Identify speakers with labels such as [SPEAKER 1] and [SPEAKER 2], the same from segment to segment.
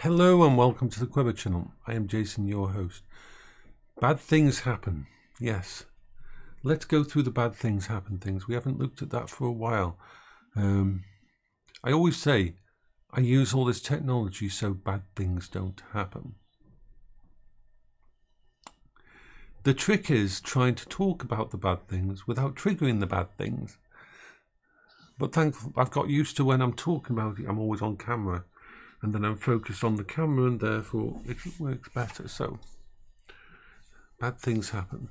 [SPEAKER 1] Hello and welcome to the Quiver channel. I am Jason, your host. Bad things happen. Yes. Let's go through the bad things happen things. We haven't looked at that for a while. I always say I use all this technology so bad things don't happen. The trick is trying to talk about the bad things without triggering the bad things. But thankfully, I've got used to when I'm talking about it, I'm always on camera. And then I'm focused on the camera and therefore it works better. So, bad things happen.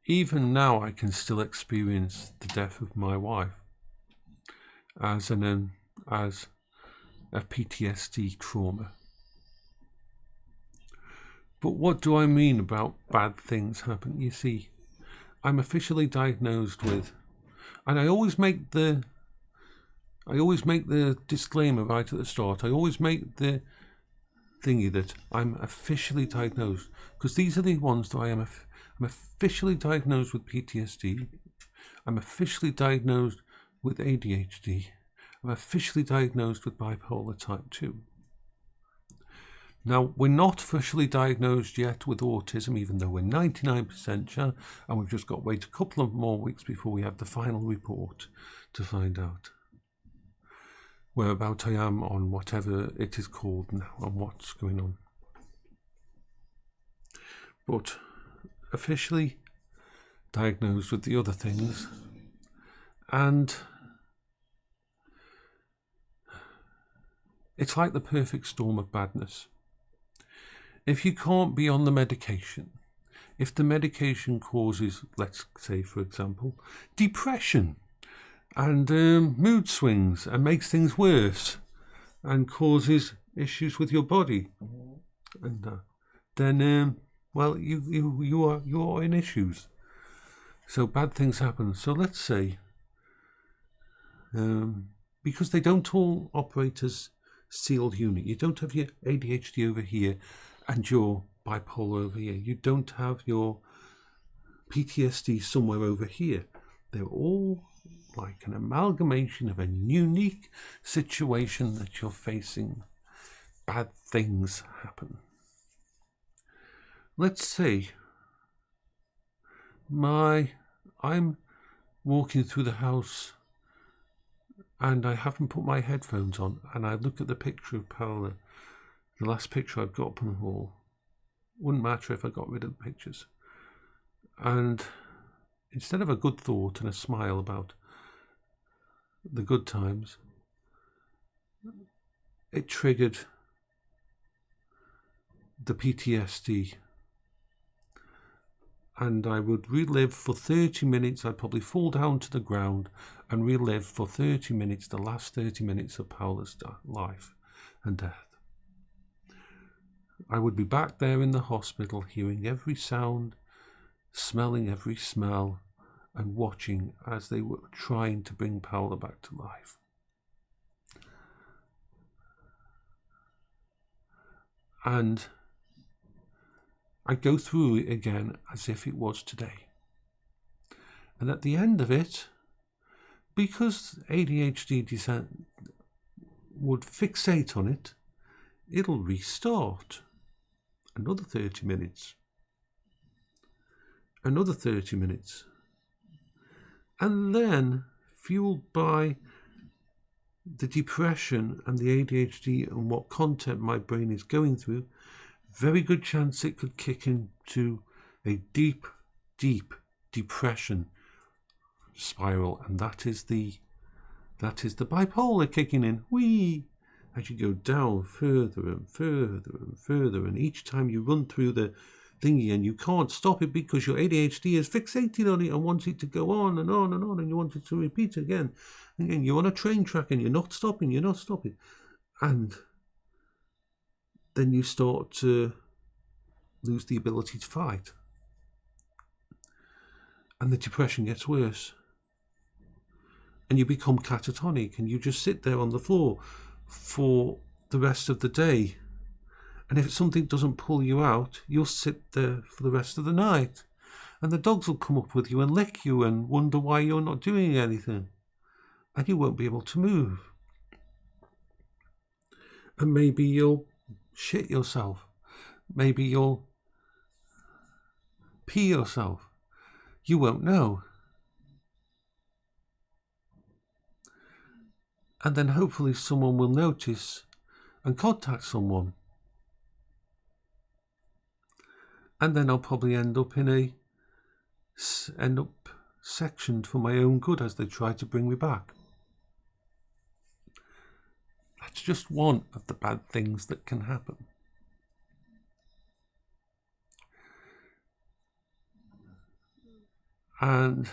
[SPEAKER 1] Even now I can still experience the death of my wife as a PTSD trauma. But what do I mean about bad things happen? You see, I'm officially diagnosed with, and I always make the disclaimer right at the start. I always make the thingy that I'm officially diagnosed, because these are the ones that I'm officially diagnosed with PTSD. I'm officially diagnosed with ADHD. I'm officially diagnosed with bipolar type 2. Now, we're not officially diagnosed yet with autism, even though we're 99% sure, and we've just got to wait a couple of more weeks before we have the final report to find out whereabout I am on whatever it is called now and what's going on. But officially diagnosed with the other things, and it's like the perfect storm of badness. If you can't be on the medication, if the medication causes, let's say for example, depression and mood swings and makes things worse and causes issues with your body, and then well, you are in issues. So bad things happen. So let's say because they don't all operate as sealed unit. You don't have your ADHD over here and your bipolar over here. You don't have your PTSD somewhere over here. They're all like an amalgamation of a unique situation that you're facing. Bad things happen. Let's say I'm walking through the house and I haven't put my headphones on, and I look at the picture of Paola, the last picture I've got up on the wall. Wouldn't matter if I got rid of the pictures. And instead of a good thought and a smile about the good times, it triggered the PTSD. And I would relive for 30 minutes, I'd probably fall down to the ground and relive for 30 minutes, the last 30 minutes of Paola's life and death. I would be back there in the hospital, hearing every sound, smelling every smell, and watching as they were trying to bring Paola back to life. And I go through it again as if it was today. And at the end of it, because ADHD would fixate on it, it'll restart. Another 30 minutes. Another 30 minutes. And then, fueled by the depression and the ADHD and what content my brain is going through, very good chance it could kick into a deep, deep depression spiral, and that is the bipolar kicking in. Whee! As you go down further and further and further, and each time you run through the thingy and you can't stop it because your ADHD is fixated on it and wants it to go on and on and on, and you want it to repeat again. Again, you're on a train track and you're not stopping, and then you start to lose the ability to fight, and the depression gets worse, and you become catatonic, and you just sit there on the floor for the rest of the day. And if something doesn't pull you out, you'll sit there for the rest of the night. And the dogs will come up with you and lick you and wonder why you're not doing anything. And you won't be able to move. And maybe you'll shit yourself. Maybe you'll pee yourself. You won't know. And then hopefully someone will notice and contact someone. And then I'll probably end up sectioned for my own good as they try to bring me back. That's just one of the bad things that can happen. And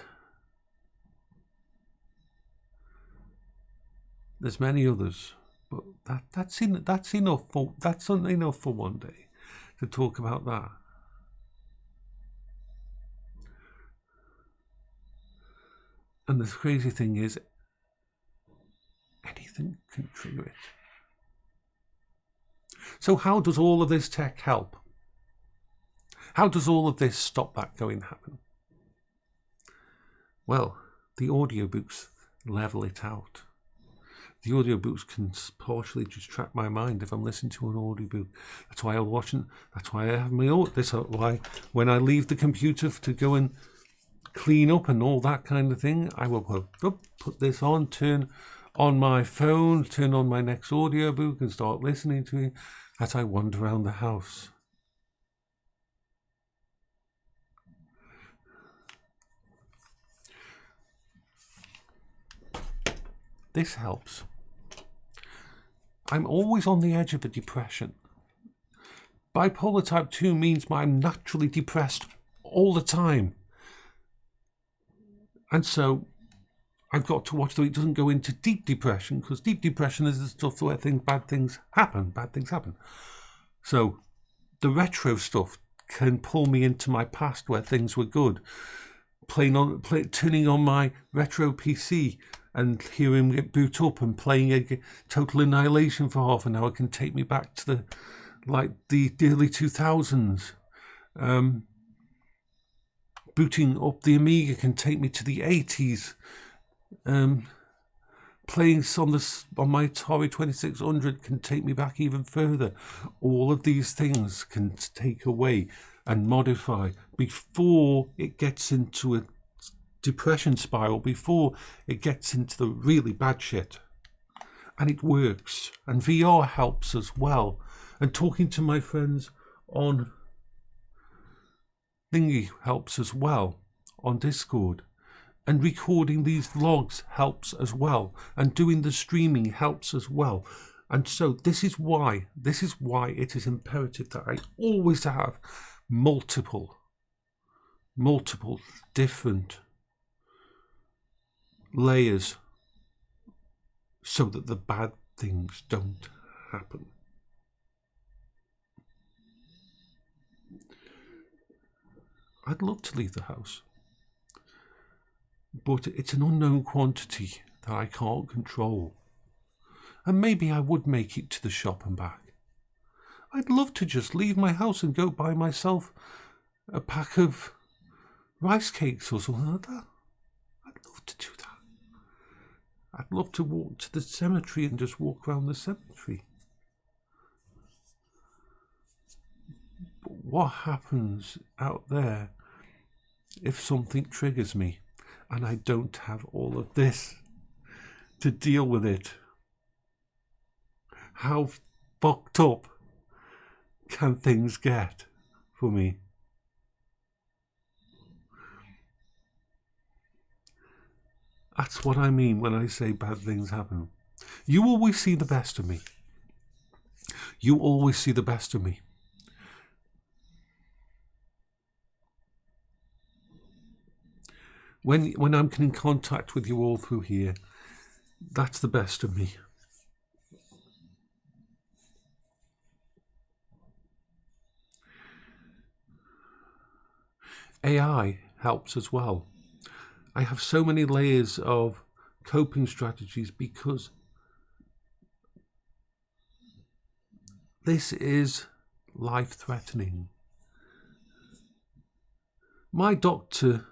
[SPEAKER 1] there's many others, but that's enough for one day to talk about that. And the crazy thing is, anything can trigger it. So how does all of this tech help? How does all of this stop that going to happen? Well, the audiobooks level it out. The audiobooks can partially just track my mind if I'm listening to an audiobook. That's why I'm watching. That's why I have my That's why when I leave the computer to go and clean up and all that kind of thing, I will put this on, turn on my phone, turn on my next audiobook and start listening to it as I wander around the house. This helps. I'm always on the edge of a depression. Bipolar type 2 means I'm naturally depressed all the time. And so I've got to watch that it doesn't go into deep depression, because deep depression is the stuff where bad things happen. So the retro stuff can pull me into my past where things were good. Turning on my retro PC and hearing it boot up and playing a Total Annihilation for half an hour can take me back to the early 2000s. Booting up the Amiga can take me to the 80s. Playing on my Atari 2600 can take me back even further. All of these things can take away and modify before it gets into a depression spiral, before it gets into the really bad shit. And it works. And VR helps as well. And talking to my friends on Thingy helps as well on Discord. And recording these vlogs helps as well. And doing the streaming helps as well. And so this is why it is imperative that I always have multiple different layers so that the bad things don't happen. I'd love to leave the house, but it's an unknown quantity that I can't control. And maybe I would make it to the shop and back. I'd love to just leave my house and go buy myself a pack of rice cakes or something like that. I'd love to do that. I'd love to walk to the cemetery and just walk around the cemetery. But what happens out there if something triggers me and I don't have all of this to deal with it? How fucked up can things get for me? That's what I mean when I say bad things happen. You always see the best of me. You always see the best of me. When I'm in contact with you all through here, that's the best of me. AI helps as well. I have so many layers of coping strategies because this is life-threatening. My doctor,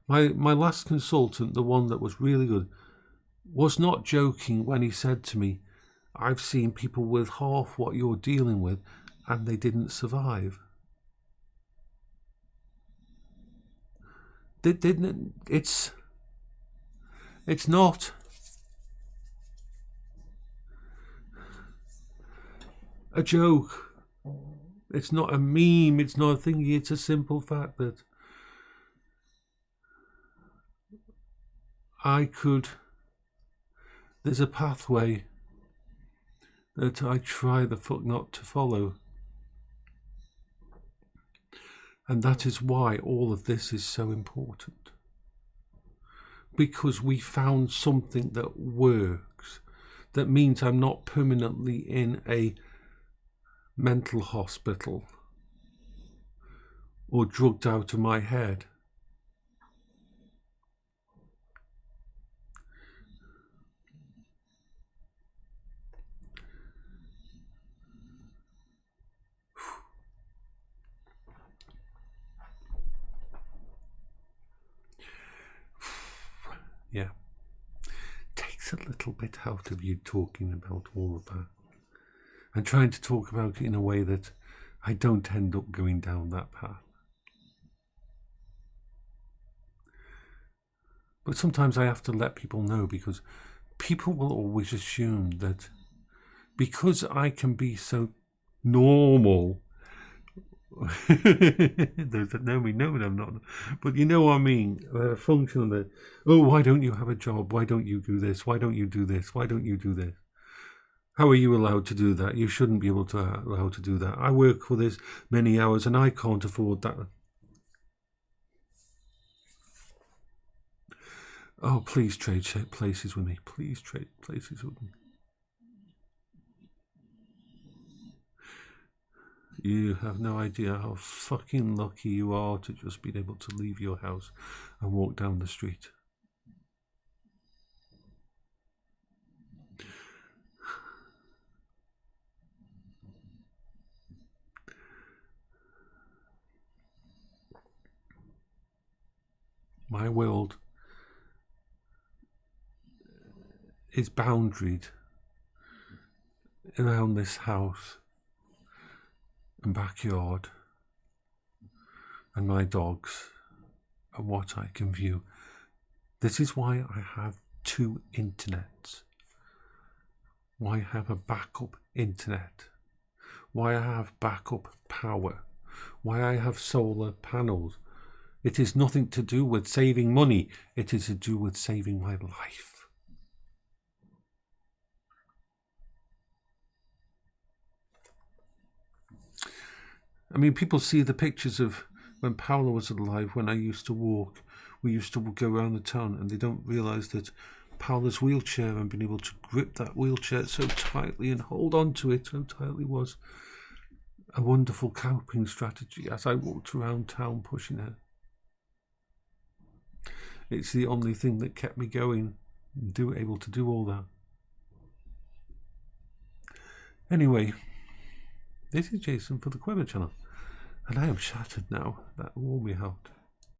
[SPEAKER 1] my last consultant, the one that was really good, was not joking when he said to me, I've seen people with half what you're dealing with and they didn't survive. They didn't. It's not a joke. It's not a meme. It's not a thing. It's a simple fact that there's a pathway that I try the fuck not to follow. And that is why all of this is so important. Because we found something that works. That means I'm not permanently in a mental hospital or drugged out of my head. Yeah, takes a little bit out of you talking about all of that and trying to talk about it in a way that I don't end up going down that path. But sometimes I have to let people know, because people will always assume that because I can be so normal, those that know me know that I'm not, but you know what I mean, function of the, oh, why don't you have a job? Why don't you do this? Why don't you do this? Why don't you do this? How are you allowed to do that? You shouldn't be able to allowed to do that. I work for this many hours and I can't afford that. Oh, please trade places with me. Please trade places with me. You have no idea how fucking lucky you are to just be able to leave your house and walk down the street. My world is boundaried around this house and backyard and my dogs and what I can view. This is why I have 2 internets, why I have a backup internet, why I have backup power, why I have solar panels. It is nothing to do with saving money, it is to do with saving my life. I mean, people see the pictures of when Paola was alive, when I used to walk. We used to go around the town, and they don't realise that Paola's wheelchair and being able to grip that wheelchair so tightly and hold on to it so tightly was a wonderful coping strategy as I walked around town pushing her. It's the only thing that kept me going, able to do all that. Anyway, this is Jason for the Quever channel, and I am shattered now. That wore me out.